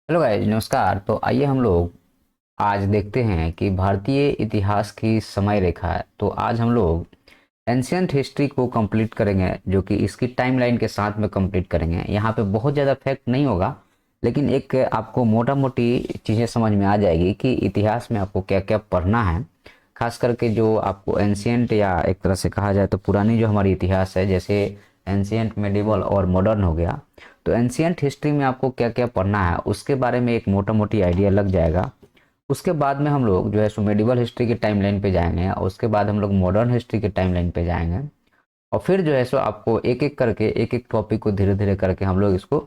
Hello guys, नमस्कार। तो आइए हम लोग आज देखते हैं कि भारतीय इतिहास की समय रेखा है। तो आज हम लोग एंशियंट हिस्ट्री को कंप्लीट करेंगे, जो कि इसकी टाइमलाइन के साथ में कंप्लीट करेंगे। यहाँ पे बहुत ज़्यादा फैक्ट नहीं होगा, लेकिन एक आपको मोटा मोटी चीज़ें समझ में आ जाएगी कि इतिहास में आपको क्या क्या पढ़ना है। खास करके जो आपको एंशियंट या एक तरह से कहा जाए तो पुरानी जो हमारी इतिहास है, जैसे एंशियंट, मेडिवल और मॉडर्न हो गया। तो एंशियंट हिस्ट्री में आपको क्या क्या पढ़ना है उसके बारे में एक मोटा मोटी आइडिया लग जाएगा। उसके बाद में हम लोग जो है सो मेडिवल हिस्ट्री के टाइमलाइन पे जाएंगे, और उसके बाद हम लोग मॉडर्न हिस्ट्री के टाइमलाइन पे जाएंगे। और फिर जो है सो आपको एक एक करके एक एक टॉपिक को धीरे धीरे करके हम लोग इसको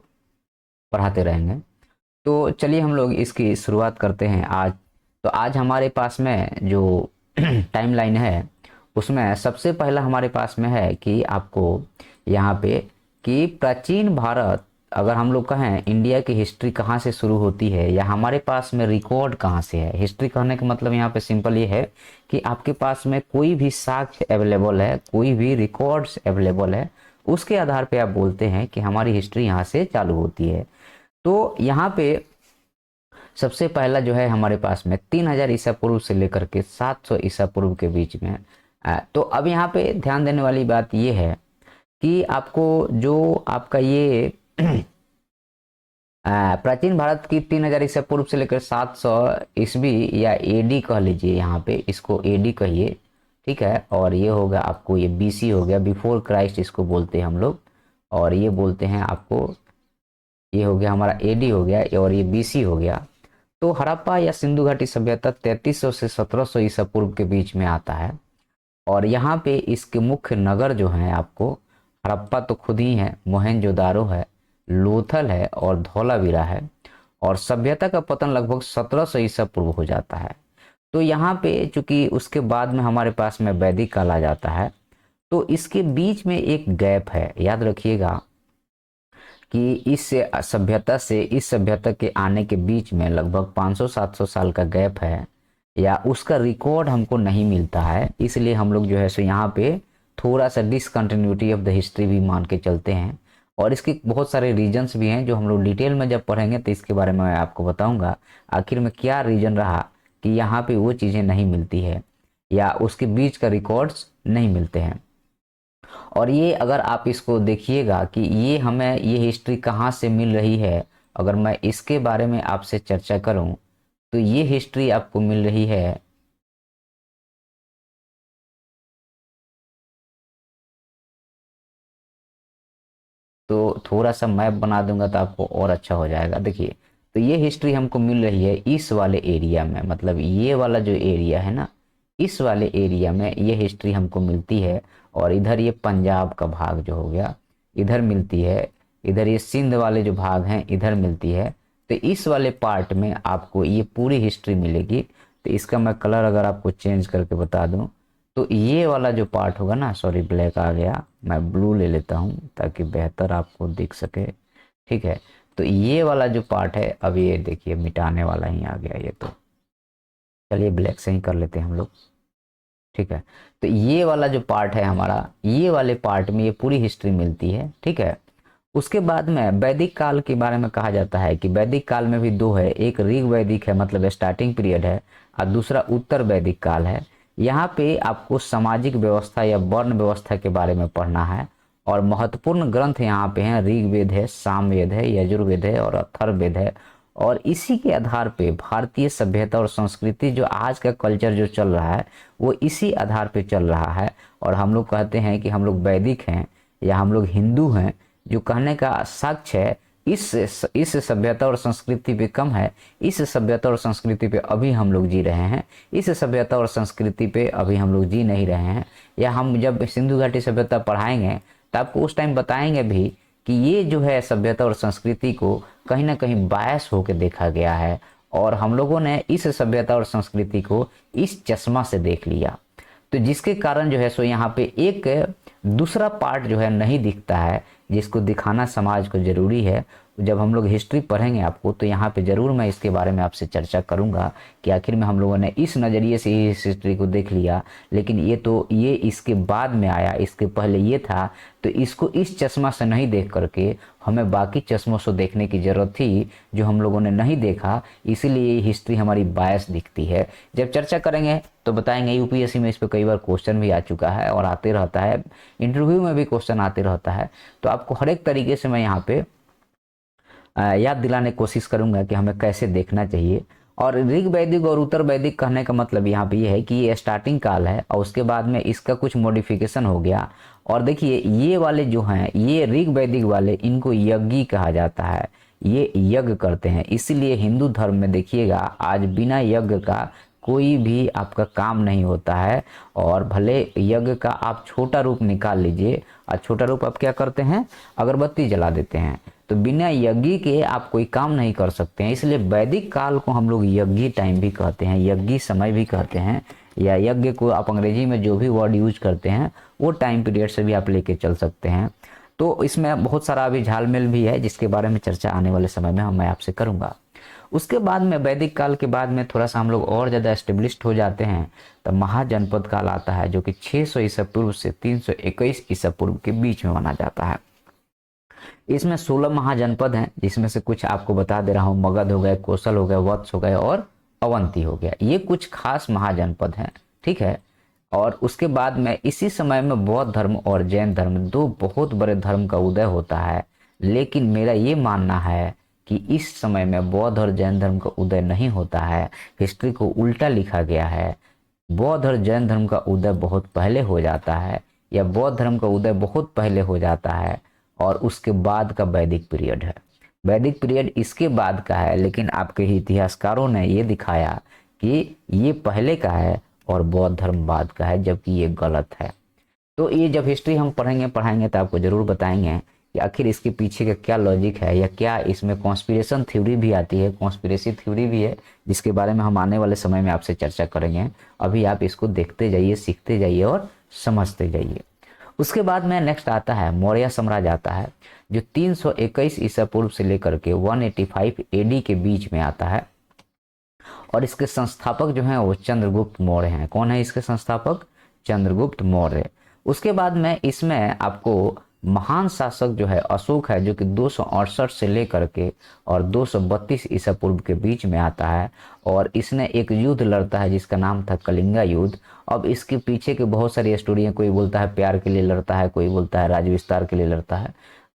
पढ़ाते रहेंगे। तो चलिए हम लोग इसकी शुरुआत करते हैं आज। तो आज हमारे पास में जो टाइमलाइन है उसमें सबसे पहला हमारे पास में है कि आपको यहाँ पे कि प्राचीन भारत, अगर हम लोग कहें इंडिया की हिस्ट्री कहाँ से शुरू होती है या हमारे पास में रिकॉर्ड कहाँ से है। हिस्ट्री कहने का मतलब यहाँ पे सिंपल ये है कि आपके पास में कोई भी साक्ष्य अवेलेबल है, कोई भी रिकॉर्ड्स अवेलेबल है, उसके आधार पे आप बोलते हैं कि हमारी हिस्ट्री यहाँ से चालू होती है। तो यहाँ पे सबसे पहला जो है हमारे पास में 3000 ईसा पूर्व से लेकर के 700 ईसा पूर्व के बीच में। तो अब यहाँ पे ध्यान देने वाली बात ये है कि आपको जो आपका ये प्राचीन भारत की 3000 ईसा पूर्व से लेकर 700 ईस्वी या एडी कह लीजिए, यहाँ पे इसको एडी कहिए, ठीक है। और ये होगा आपको, ये बीसी हो गया, बिफोर क्राइस्ट इसको बोलते हैं हम लोग। और ये बोलते हैं आपको, ये हो गया हमारा एडी हो गया और ये बीसी हो गया। तो हड़प्पा या सिंधु घाटी सभ्यता 3300 से 1700 ईसा पूर्व के बीच में आता है। और यहाँ पे इसके मुख्य नगर जो हैं आपको, हड़प्पा तो खुद ही है, मोहनजोदारो है, लोथल है और धौलावीरा है। और सभ्यता का पतन लगभग 1700 ईसा पूर्व हो जाता है। तो यहाँ पे चूंकि उसके बाद में हमारे पास में वैदिक काल आ जाता है, तो इसके बीच में एक गैप है, याद रखिएगा कि इस सभ्यता से इस सभ्यता के आने के बीच में लगभग 500-700 साल का गैप है, या उसका रिकॉर्ड हमको नहीं मिलता है। इसलिए हम लोग जो है सो यहाँ पे थोड़ा सा डिसकंटिन्यूटी ऑफ द हिस्ट्री भी मान के चलते हैं। और इसके बहुत सारे रीजंस भी हैं जो हम लोग डिटेल में जब पढ़ेंगे तो इसके बारे में मैं आपको बताऊंगा आखिर में क्या रीजन रहा कि यहाँ पे वो चीज़ें नहीं मिलती है या उसके बीच का रिकॉर्ड्स नहीं मिलते हैं। और ये अगर आप इसको देखिएगा कि ये हमें ये हिस्ट्री कहाँ से मिल रही है, अगर मैं इसके बारे में आपसे चर्चा करूं तो ये हिस्ट्री आपको मिल रही है, तो थोड़ा सा मैप बना दूंगा तो आपको और अच्छा हो जाएगा। देखिए, तो ये हिस्ट्री हमको मिल रही है इस वाले एरिया में, मतलब ये वाला जो एरिया है ना, इस वाले एरिया में ये हिस्ट्री हमको मिलती है। और इधर ये पंजाब का भाग जो हो गया इधर मिलती है, इधर ये सिंध वाले जो भाग हैं इधर मिलती है। तो इस वाले पार्ट में आपको ये पूरी हिस्ट्री मिलेगी। तो इसका मैं कलर अगर आपको चेंज करके बता दूं, तो ये वाला जो पार्ट होगा ना, सॉरी ब्लैक आ गया, मैं ब्लू ले लेता हूँ ताकि बेहतर आपको दिख सके, ठीक है। तो ये वाला जो पार्ट है, अब ये देखिए मिटाने वाला ही आ गया ये, तो चलिए ब्लैक से ही कर लेते हैं हम लोग, ठीक है। तो ये वाला जो पार्ट है हमारा, ये वाले पार्ट में ये पूरी हिस्ट्री मिलती है, ठीक है। उसके बाद में वैदिक काल के बारे में कहा जाता है कि वैदिक काल में भी दो है, एक ऋग वैदिक है मतलब स्टार्टिंग पीरियड है, और दूसरा उत्तर वैदिक काल है। यहाँ पे आपको सामाजिक व्यवस्था या वर्ण व्यवस्था के बारे में पढ़ना है। और महत्वपूर्ण ग्रंथ यहाँ पे हैं, ऋग्वेद है, सामवेद है, यजुर्वेद है और अथर्ववेद है। और इसी के आधार पे भारतीय सभ्यता और संस्कृति, जो आज का कल्चर जो चल रहा है वो इसी आधार पे चल रहा है। और हम लोग कहते हैं कि हम लोग वैदिक हैं या हम लोग हिंदू हैं, जो कहने का साक्ष्य है इस सभ्यता और संस्कृति पे कम है। इस सभ्यता और संस्कृति पे अभी हम लोग जी रहे हैं, इस सभ्यता और संस्कृति पे अभी हम लोग जी नहीं रहे हैं। या हम जब सिंधु घाटी सभ्यता पढ़ाएंगे तो आपको उस टाइम बताएंगे भी कि ये जो है सभ्यता और संस्कृति को कहीं ना कहीं बायस होकर देखा गया है, और हम लोगों ने इस सभ्यता और संस्कृति को इस चश्मा से देख लिया। तो जिसके कारण जो है सो यहाँ पे एक दूसरा पार्ट जो है नहीं दिखता है, जिसको दिखाना समाज को जरूरी है। जब हम लोग हिस्ट्री पढ़ेंगे आपको, तो यहाँ पे ज़रूर मैं इसके बारे में आपसे चर्चा करूँगा कि आखिर में हम लोगों ने इस नज़रिए से ही इस हिस्ट्री को देख लिया, लेकिन ये इसके बाद में आया, इसके पहले ये था, तो इसको इस चश्मा से नहीं देख करके हमें बाकी चश्मों से देखने की ज़रूरत थी जो हम लोगों ने नहीं देखा, इसीलिए हिस्ट्री हमारी बायस दिखती है। जब चर्चा करेंगे तो बताएंगे। यूपीएससी में इस पर कई बार क्वेश्चन भी आ चुका है और आते रहता है, इंटरव्यू में भी क्वेश्चन आते रहता है, तो आपको हर एक तरीके से मैं यहाँ पे याद दिलाने की कोशिश करूंगा कि हमें कैसे देखना चाहिए। और ऋग वैदिक और उत्तर वैदिक कहने का मतलब यहाँ पे ये है कि ये स्टार्टिंग काल है और उसके बाद में इसका कुछ मॉडिफिकेशन हो गया। और देखिए ये वाले जो हैं, ये ऋग वैदिक वाले, इनको यज्ञी कहा जाता है, ये यज्ञ करते हैं। इसीलिए हिंदू धर्म में देखिएगा आज बिना यज्ञ का कोई भी आपका काम नहीं होता है। और भले यज्ञ का आप छोटा रूप निकाल लीजिए, और छोटा रूप आप क्या करते हैं, अगरबत्ती जला देते हैं, तो बिना यज्ञ के आप कोई काम नहीं कर सकते हैं। इसलिए वैदिक काल को हम लोग यज्ञी टाइम भी कहते हैं, यज्ञी समय भी कहते हैं, या यज्ञ को आप अंग्रेजी में जो भी वर्ड यूज करते हैं वो टाइम पीरियड से भी आप लेके चल सकते हैं। तो इसमें बहुत सारा अभी झालमेल भी है जिसके बारे में चर्चा आने वाले समय में मैं आपसे करूंगा। उसके बाद में वैदिक काल के बाद में थोड़ा सा हम लोग और ज़्यादा एस्टेब्लिश्ड हो जाते हैं, तब महाजनपद काल आता है जो कि 600 ईसा पूर्व से 321 ईसा पूर्व के बीच में माना जाता है। इसमें 16 महाजनपद हैं, जिसमें से कुछ आपको बता दे रहा हूँ। मगध हो गए, कौशल हो गए, वत्स हो गए और अवंती हो गया, ये कुछ खास महाजनपद हैं, ठीक है। और उसके बाद में इसी समय में बौद्ध धर्म और जैन धर्म, दो बहुत बड़े धर्म का उदय होता है। लेकिन मेरा ये मानना है कि इस समय में बौद्ध और जैन धर्म का उदय नहीं होता है, हिस्ट्री को उल्टा लिखा गया है। बौद्ध और जैन धर्म का उदय बहुत पहले हो जाता है, या बौद्ध धर्म का उदय बहुत पहले हो जाता है, और उसके बाद का वैदिक पीरियड है। वैदिक पीरियड इसके बाद का है, लेकिन आपके इतिहासकारों ने ये दिखाया कि ये पहले का है और बौद्ध धर्म बाद का है, जबकि ये गलत है। तो ये जब हिस्ट्री हम पढ़ाएंगे तो आपको ज़रूर बताएंगे कि आखिर इसके पीछे का क्या लॉजिक है, या क्या इसमें कॉन्स्पिरेशन थ्योरी भी आती है, कॉन्स्पिरेसी थ्योरी भी है, जिसके बारे में हम आने वाले समय में आपसे चर्चा करेंगे। अभी आप इसको देखते जाइए, सीखते जाइए और समझते जाइए। उसके बाद में नेक्स्ट आता है मौर्य साम्राज्य आता है, जो 321 ईसा पूर्व से लेकर के 185 एडी के बीच में आता है। और इसके संस्थापक जो हैं वो चंद्रगुप्त मौर्य हैं। कौन है इसके संस्थापक? चंद्रगुप्त मौर्य। उसके बाद में इसमें आपको महान शासक जो है अशोक है, जो कि 268 से लेकर के और 232 ईसा पूर्व के बीच में आता है। और इसने एक युद्ध लड़ता है जिसका नाम था कलिंगा युद्ध। अब इसके पीछे के बहुत सारी स्टोरी हैं, कोई बोलता है प्यार के लिए लड़ता है, कोई बोलता है राज्य विस्तार के लिए लड़ता है।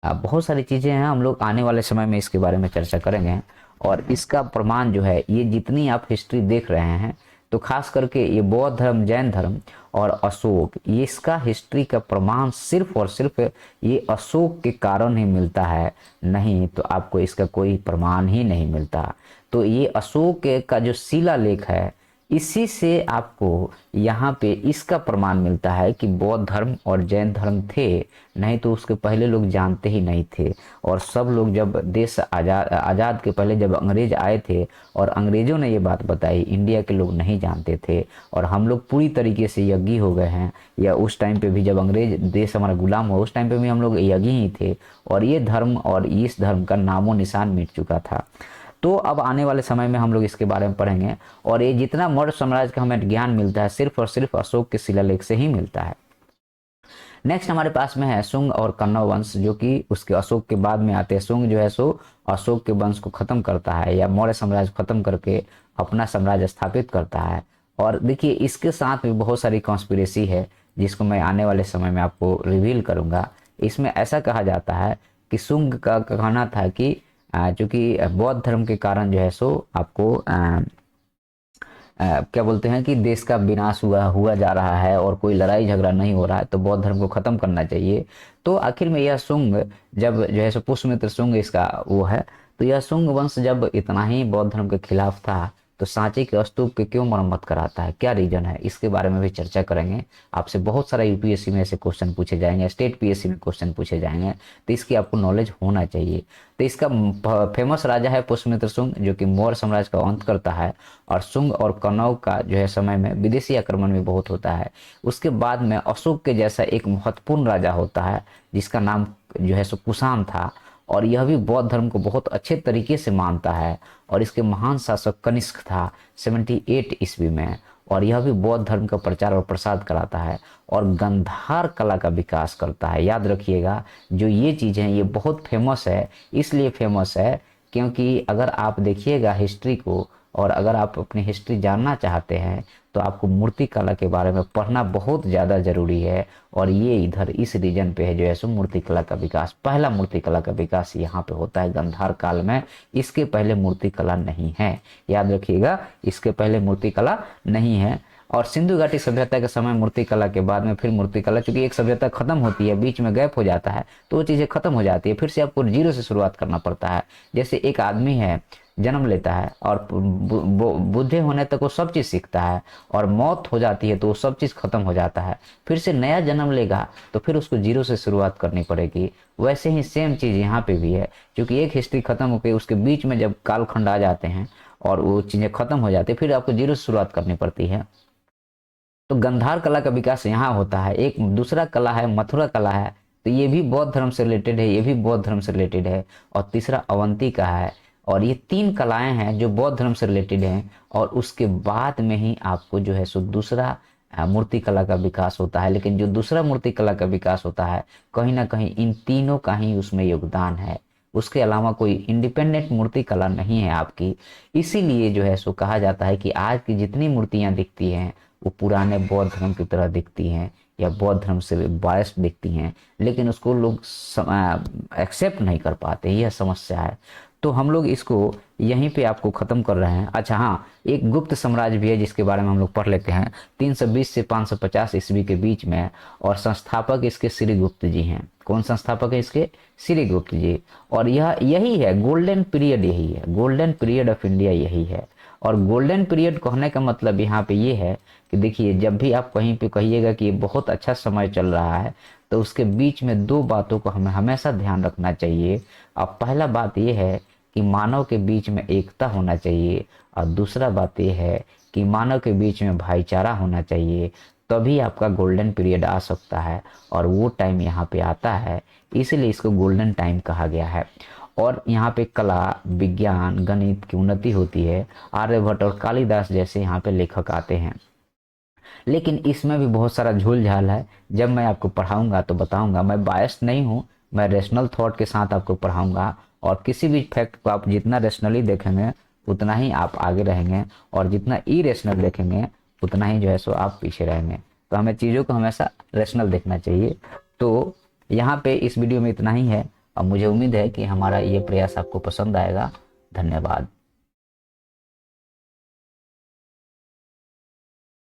बहुत सारी चीज़ें हैं, हम लोग आने वाले समय में इसके बारे में चर्चा करेंगे। और इसका प्रमाण जो है, ये जितनी आप हिस्ट्री देख रहे हैं, तो खास करके ये बौद्ध धर्म, जैन धर्म और अशोक, ये इसका हिस्ट्री का प्रमाण सिर्फ और सिर्फ ये अशोक के कारण ही मिलता है, नहीं तो आपको इसका कोई प्रमाण ही नहीं मिलता। तो ये अशोक का जो शिलालेख है, इसी से आपको यहाँ पे इसका प्रमाण मिलता है कि बौद्ध धर्म और जैन धर्म थे, नहीं तो उसके पहले लोग जानते ही नहीं थे। और सब लोग जब देश आज़ाद के पहले जब अंग्रेज आए थे और अंग्रेज़ों ने ये बात बताई, इंडिया के लोग नहीं जानते थे। और हम लोग पूरी तरीके से यज्ञी हो गए हैं, या उस टाइम पे भी जब अंग्रेज देश हमारा गुलाम हुआ उस टाइम पे भी हम लोग यज्ञी ही थे, और ये धर्म और इस धर्म का नामो निशान मिट चुका था। तो अब आने वाले समय में हम लोग इसके बारे में पढ़ेंगे। और ये जितना मौर्य साम्राज्य का हमें ज्ञान मिलता है, सिर्फ और सिर्फ अशोक के शिलालेख से ही मिलता है। नेक्स्ट हमारे पास में है शुंग और कण्व वंश, जो कि उसके अशोक के बाद में आते हैं। शुंग जो है सो अशोक के वंश को खत्म करता है, या मौर्य साम्राज्य खत्म करके अपना साम्राज्य स्थापित करता है। और देखिए इसके साथ भी बहुत सारी कॉन्स्पिरेसी है, जिसको मैं आने वाले समय में आपको रिवील करूंगा। इसमें ऐसा कहा जाता है कि शुंग का कहना था कि चूँकि बौद्ध धर्म के कारण जो है सो आपको क्या बोलते हैं कि देश का विनाश हुआ जा रहा है और कोई लड़ाई झगड़ा नहीं हो रहा है, तो बौद्ध धर्म को ख़त्म करना चाहिए। तो आखिर में यह शुंग जब जो है सो पुष्यमित्र शुंग इसका वो है, तो यह शुंग वंश जब इतना ही बौद्ध धर्म के खिलाफ था, तो सांची के स्तूप के क्यों मरम्मत कराता है, क्या रीजन है, इसके बारे में भी चर्चा करेंगे। आपसे बहुत सारा यूपीएससी में ऐसे क्वेश्चन पूछे जाएंगे, स्टेट पीएससी में क्वेश्चन पूछे जाएंगे, तो इसकी आपको नॉलेज होना चाहिए। तो इसका फेमस राजा है पुष्यमित्र शुंग, जो कि मौर्य साम्राज्य का अंत करता है। और शुंग और कण्व का जो है समय में विदेशी आक्रमण भी बहुत होता है। उसके बाद में अशोक के जैसा एक महत्वपूर्ण राजा होता है, जिसका नाम जो है सो कुषाण था। और यह भी बौद्ध धर्म को बहुत अच्छे तरीके से मानता है। और इसके महान शासक कनिष्क था 78 ईस्वी में, और यह भी बौद्ध धर्म का प्रचार और प्रसार कराता है और गंधार कला का विकास करता है। याद रखिएगा, जो ये चीज़ें हैं ये बहुत फेमस है, इसलिए फेमस है क्योंकि अगर आप देखिएगा हिस्ट्री को, और अगर आप अपनी हिस्ट्री जानना चाहते हैं तो आपको मूर्ति कला के बारे में पढ़ना बहुत ज़्यादा ज़रूरी है। और ये इधर इस रीजन पे है जो है सो मूर्ति कला का विकास, पहला मूर्ति कला का विकास यहाँ पे होता है गंधार काल में। इसके पहले मूर्ति कला नहीं है, याद रखिएगा, इसके पहले मूर्ति कला नहीं है। और सिंधु घाटी सभ्यता के समय मूर्ति कला के बाद में फिर मूर्ति कला, चूंकि एक सभ्यता खत्म होती है, बीच में गैप हो जाता है, तो वो चीज़ें खत्म हो जाती है, फिर से आपको जीरो से शुरुआत करना पड़ता है। जैसे एक आदमी है, जन्म लेता है और बुद्धे होने तक वो सब चीज़ सीखता है, और मौत हो जाती है तो वो सब चीज़ खत्म हो जाता है, फिर से नया जन्म लेगा तो फिर उसको जीरो से शुरुआत करनी पड़ेगी। वैसे ही सेम चीज़ यहाँ पे भी है, क्योंकि एक हिस्ट्री खत्म हो गई, उसके बीच में जब कालखंड आ जाते हैं और वो चीज़ें खत्म हो जाती है, फिर आपको जीरो से शुरुआत करनी पड़ती है। तो गंधार कला का विकास यहाँ होता है। एक दूसरा कला है मथुरा कला है, तो ये भी बौद्ध धर्म से रिलेटेड है, ये भी बौद्ध धर्म से रिलेटेड है। और तीसरा अवंती का है। और ये 3 कलाएं हैं जो बौद्ध धर्म से रिलेटेड हैं। और उसके बाद में ही आपको जो है सो दूसरा मूर्ति कला का विकास होता है। लेकिन जो दूसरा मूर्ति कला का विकास होता है, कहीं ना कहीं इन तीनों का ही उसमें योगदान है, उसके अलावा कोई इंडिपेंडेंट मूर्ति कला नहीं है आपकी। इसीलिए जो है सो कहा जाता है कि आज की जितनी मूर्तियां दिखती हैं वो पुराने बौद्ध धर्म की तरह दिखती हैं या बौद्ध धर्म से बायस्ड दिखती हैं, लेकिन उसको लोग एक्सेप्ट नहीं कर पाते, यह समस्या है। तो हम लोग इसको यहीं पे आपको ख़त्म कर रहे हैं। अच्छा हाँ, एक गुप्त साम्राज्य भी है जिसके बारे में हम लोग पढ़ लेते हैं, 320 से 550 ईस्वी के बीच में, और संस्थापक इसके श्रीगुप्त जी हैं। कौन संस्थापक है इसके? श्रीगुप्त जी। और यह यही है गोल्डन पीरियड, यही है गोल्डन पीरियड ऑफ इंडिया, यही है। और गोल्डन पीरियड कहने का मतलब यहाँ पे ये है कि देखिए, जब भी आप कहीं पे कहिएगा कि ये बहुत अच्छा समय चल रहा है, तो उसके बीच में 2 बातों को हमें हमेशा ध्यान रखना चाहिए। अब पहला बात ये है कि मानव के बीच में एकता होना चाहिए, और दूसरा बात ये है कि मानव के बीच में भाईचारा होना चाहिए। तभी आपका गोल्डन पीरियड आ सकता है, और वो टाइम यहाँ पे आता है, इसलिए इसको गोल्डन टाइम कहा गया है। और यहाँ पे कला, विज्ञान, गणित की उन्नति होती है। आर्यभट्ट और कालिदास जैसे यहाँ पे लेखक आते हैं। लेकिन इसमें भी बहुत सारा झोल झाल है, जब मैं आपको पढ़ाऊंगा तो बताऊंगा। मैं बायस्ड नहीं हूँ, मैं रेशनल थॉट के साथ आपको पढ़ाऊंगा। और किसी भी फैक्ट को आप जितना रेशनली देखेंगे उतना ही आप आगे रहेंगे, और जितना इरेशनल देखेंगे उतना ही जो है सो आप पीछे रहेंगे। तो हमें चीज़ों को हमेशा रेशनल देखना चाहिए। तो यहाँ पे इस वीडियो में इतना ही है, और मुझे उम्मीद है कि हमारा ये प्रयास आपको पसंद आएगा। धन्यवाद।